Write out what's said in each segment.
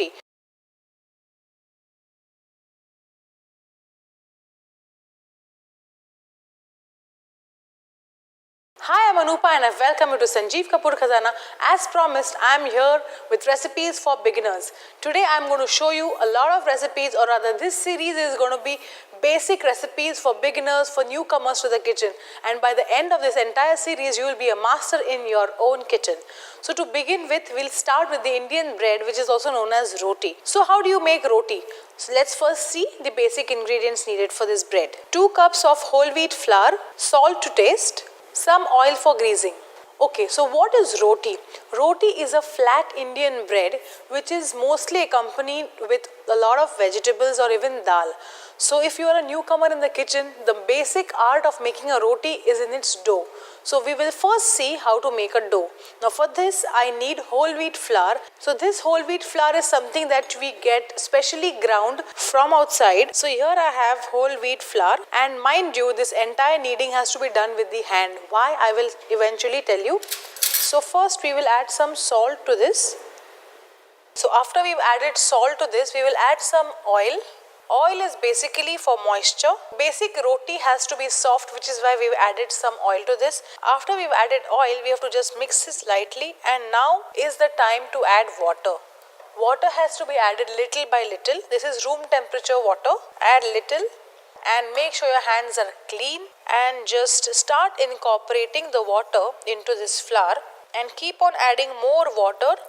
roti. Hi, I'm Anupa and I welcome you to Sanjeev Kapoor Khazana. As promised, I'm here with recipes for beginners. Today I'm going to show you a lot of recipes, or rather this series is going to be basic recipes for beginners, for newcomers to the kitchen. And by the end of this entire series, you will be a master in your own kitchen. So to begin with, we'll start with the Indian bread, which is also known as roti. So how do you make roti? So let's first see the basic ingredients needed for this bread. 2 cups of whole wheat flour, salt to taste, some oil for greasing. Okay, so what is roti? Roti is a flat Indian bread which is mostly accompanied with a lot of vegetables or even dal. So if you are a newcomer in the kitchen, the basic art of making a roti is in its dough. So we will first see how to make a dough. Now for this I need whole wheat flour. So this whole wheat flour is something that we get specially ground from outside. So here I have whole wheat flour, and mind you, this entire kneading has to be done with the hand. Why? I will eventually tell you. So first we will add some salt to this. So after we've added salt to this, we will add some oil. Oil is basically for moisture. Basic roti has to be soft, which is why we've added some oil to this. After we've added oil, we have to just mix this lightly, and now is the time to add water. Water has to be added little by little. This is room temperature water. Add little and make sure your hands are clean, and just start incorporating the water into this flour and keep on adding more water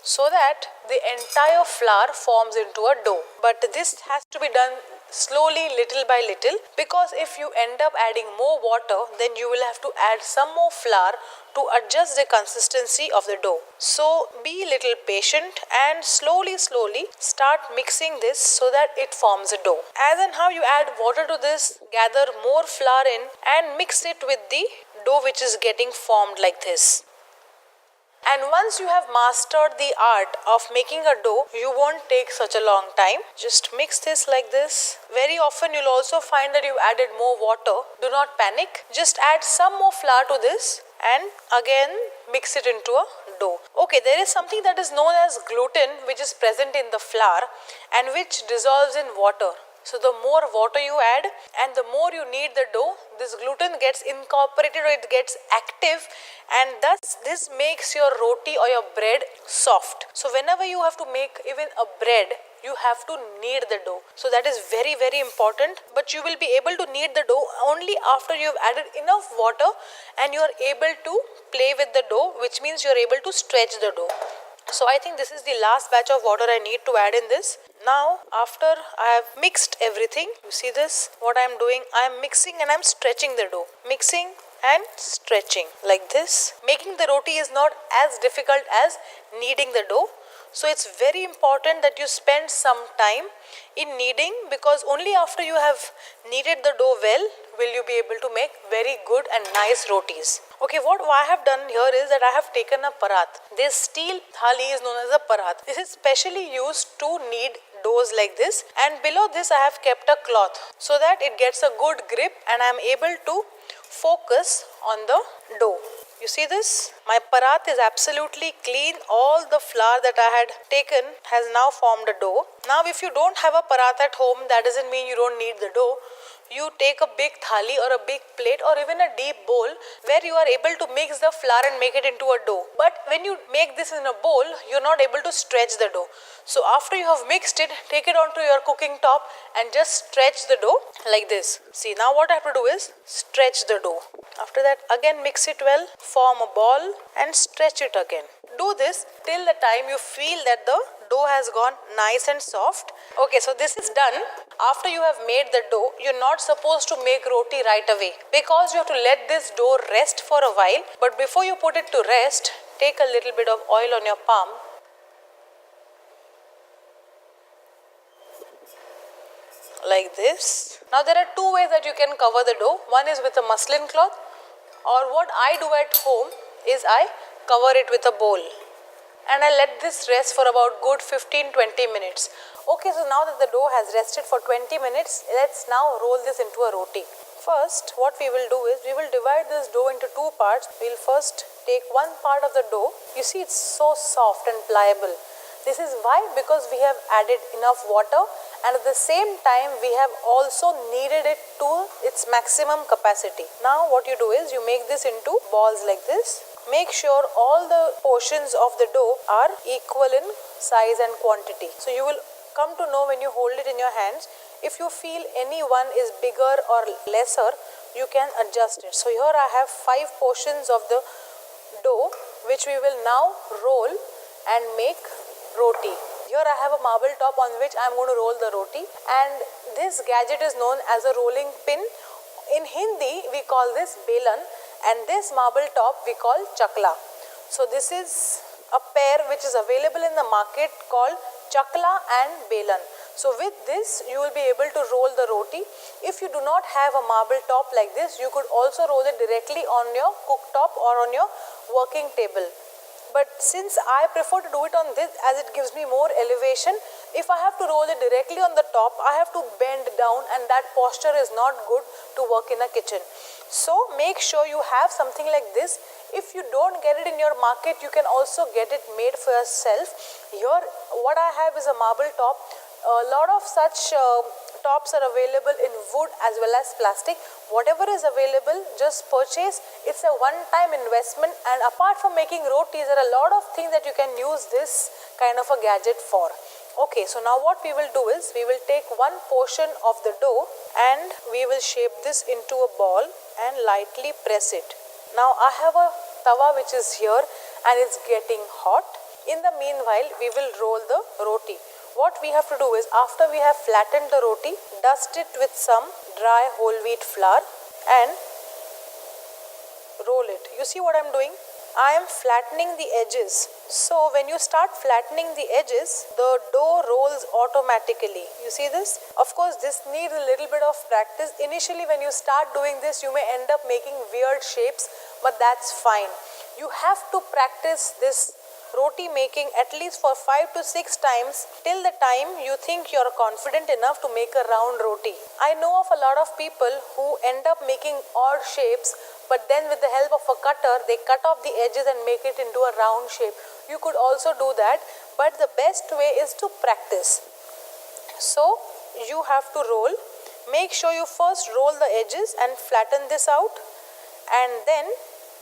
so that the entire flour forms into a dough. But this has to be done slowly, little by little, because if you end up adding more water, then you will have to add some more flour to adjust the consistency of the dough. So be little patient and slowly start mixing this so that it forms a dough. As and how you add water to this, gather more flour in and mix it with the dough which is getting formed like this. And once you have mastered the art of making a dough, you won't take such a long time. Just mix this like this. Very often you'll also find that you've added more water. Do not panic. Just add some more flour to this and again mix it into a dough. Okay, there is something that is known as gluten, which is present in the flour and which dissolves in water. So the more water you add and the more you knead the dough, this gluten gets incorporated, or it gets active, and thus this makes your roti or your bread soft. So whenever you have to make even a bread, you have to knead the dough. So that is very important, but you will be able to knead the dough only after you have added enough water and you are able to play with the dough, which means you are able to stretch the dough. So I think this is the last batch of water I need to add in this. Now after I have mixed everything, you see this, what I am doing, I am mixing and I am stretching the dough. Mixing and stretching like this. Making the roti is not as difficult as kneading the dough. So it's very important that you spend some time in kneading, because only after you have kneaded the dough well will you be able to make very good and nice rotis. Okay, what I have done here is that I have taken a parat. This steel thali is known as a parat. This is specially used to knead doughs like this, and below this I have kept a cloth so that it gets a good grip and I am able to focus on the dough. You see this? My parat is absolutely clean. All the flour that I had taken has now formed a dough. Now if you don't have a parat at home, that doesn't mean you don't need the dough. You take a big thali or a big plate or even a deep bowl where you are able to mix the flour and make it into a dough. But when you make this in a bowl, you're not able to stretch the dough. So after you have mixed it, take it onto your cooking top and just stretch the dough like this. See, now what I have to do is stretch the dough. After that, again mix it well, form a ball and stretch it again. Do this till the time you feel that the dough has gone nice and soft. Okay, so this is done. After you have made the dough, you're not supposed to make roti right away, because you have to let this dough rest for a while. But before you put it to rest, take a little bit of oil on your palm. Like this. Now there are two ways that you can cover the dough. One is with a muslin cloth, or what I do at home is I cover it with a bowl and I let this rest for about good 15-20 minutes. Okay, so now that the dough has rested for 20 minutes, let's now roll this into a roti. First, what we will do is we will divide this dough into two parts. We will first take one part of the dough. You see, it's so soft and pliable. This is why, because we have added enough water and at the same time we have also kneaded it to its maximum capacity. Now what you do is you make this into balls like this. Make sure all the portions of the dough are equal in size and quantity. So you will come to know when you hold it in your hands, if you feel any one is bigger or lesser, you can adjust it. So here I have 5 portions of the dough which we will now roll and make roti. Here I have a marble top on which I am going to roll the roti, and this gadget is known as a rolling pin. In Hindi we call this belan, and this marble top we call chakla. So this is a pair which is available in the market called chakla and belan. So with this you will be able to roll the roti. If you do not have a marble top like this, you could also roll it directly on your cooktop or on your working table. But since I prefer to do it on this, as it gives me more elevation, if I have to roll it directly on the top, I have to bend down, and that posture is not good to work in a kitchen. So make sure you have something like this. If you don't get it in your market, you can also get it made for yourself. Here what I have is a marble top. A lot of such tops are available in wood as well as plastic. Whatever is available, just purchase. It's a one-time investment, and apart from making rotis, there are a lot of things that you can use this kind of a gadget for. Okay, so now what we will do is we will take one portion of the dough and we will shape this into a ball and lightly press it. Now I have a tawa which is here and it's getting hot. In the meanwhile, we will roll the roti. What we have to do is, after we have flattened the roti, dust it with some dry whole wheat flour and roll it. You see what I am doing? I am flattening the edges. So when you start flattening the edges, the dough rolls automatically. You see this? Of course, this needs a little bit of practice. Initially when you start doing this, you may end up making weird shapes, but that's fine. You have to practice this roti making at least for 5 to 6 times till the time you think you are confident enough to make a round roti. I know of a lot of people who end up making odd shapes, but then with the help of a cutter they cut off the edges and make it into a round shape. You could also do that, but the best way is to practice. So you have to roll. Make sure you first roll the edges and flatten this out, and then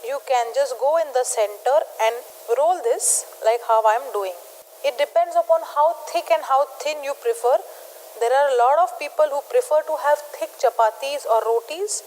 you can just go in the center and roll this like how I am doing. It depends upon how thick and how thin you prefer. There are a lot of people who prefer to have thick chapatis or rotis,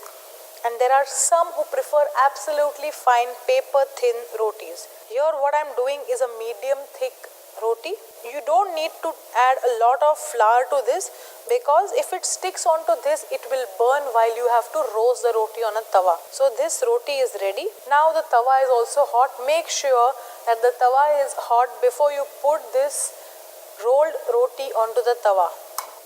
and there are some who prefer absolutely fine paper thin rotis. Here what I am doing is a medium thick roti. You don't need to add a lot of flour to this, because if it sticks onto this, it will burn while you have to roast the roti on a tawa. So this roti is ready. Now the tawa is also hot. Make sure that the tawa is hot before you put this rolled roti onto the tawa.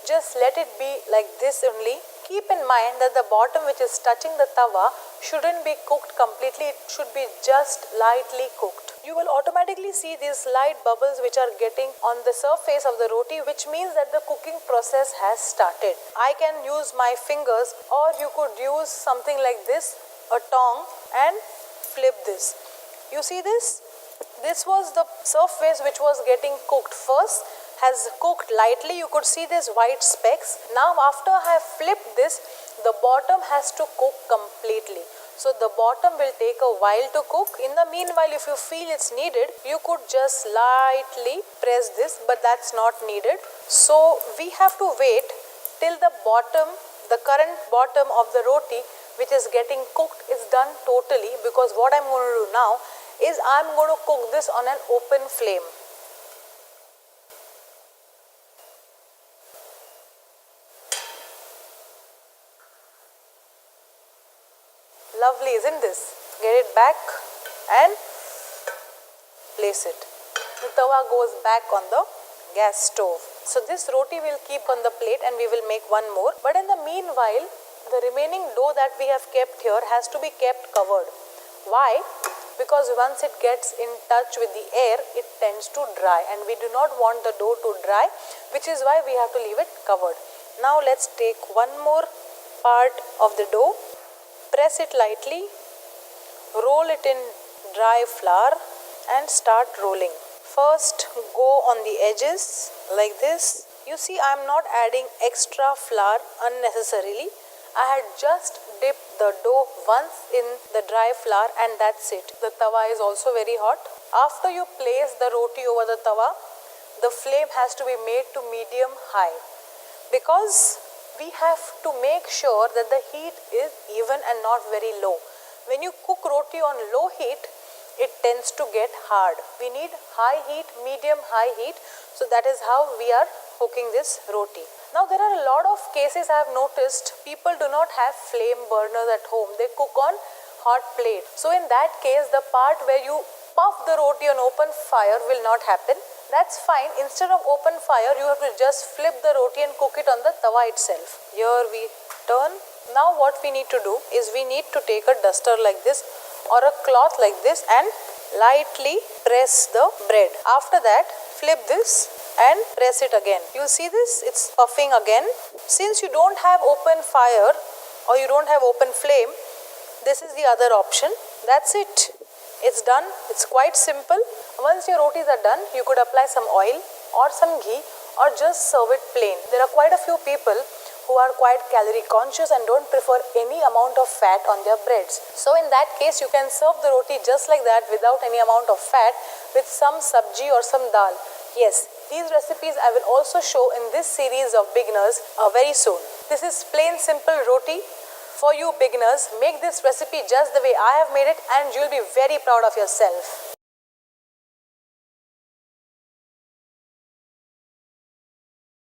Just let it be like this only. Keep in mind that the bottom which is touching the tawa shouldn't be cooked completely. It should be just lightly cooked. You will automatically see these slight bubbles which are getting on the surface of the roti, which means that the cooking process has started. I can use my fingers, or you could use something like this, a tong, and flip this. You see this? This was the surface which was getting cooked first, has cooked lightly. You could see these white specks. Now after I have flipped this, the bottom has to cook completely. So the bottom will take a while to cook. In the meanwhile, if you feel it's needed, you could just lightly press this, but that's not needed. So we have to wait till the bottom, the current bottom of the roti which is getting cooked is done totally, because what I'm going to do now is I'm going to cook this on an open flame. Lovely, isn't this? Get it back and place it. The tawa goes back on the gas stove. So this roti will keep on the plate and we will make one more. But in the meanwhile, the remaining dough that we have kept here has to be kept covered. Why? Because once it gets in touch with the air, it tends to dry, and we do not want the dough to dry, which is why we have to leave it covered. Now let's take one more part of the dough. Press it lightly, roll it in dry flour and start rolling. First go on the edges like this. You see, I am not adding extra flour unnecessarily. I had just dipped the dough once in the dry flour and that's it. The tawa is also very hot. After you place the roti over the tawa, the flame has to be made to medium high because we have to make sure that the heat is even and not very low. When you cook roti on low heat, it tends to get hard. We need high heat, medium high heat. So that is how we are cooking this roti. Now there are a lot of cases I have noticed people do not have flame burners at home. They cook on hot plate. So in that case, the part where you puff the roti on open fire will not happen. That's fine. Instead of open fire, you have to just flip the roti and cook it on the tawa itself. Here we turn. Now what we need to do is we need to take a duster like this or a cloth like this and lightly press the bread. After that, flip this and press it again. You see this? It's puffing again. Since you don't have open fire or you don't have open flame, this is the other option. That's it. It's done. It's quite simple. Once your rotis are done, you could apply some oil or some ghee or just serve it plain. There are quite a few people who are quite calorie conscious and don't prefer any amount of fat on their breads. So in that case, you can serve the roti just like that without any amount of fat with some sabji or some dal. Yes, these recipes I will also show in this series of beginners very soon. This is plain simple roti for you beginners. Make this recipe just the way I have made it and you'll be very proud of yourself.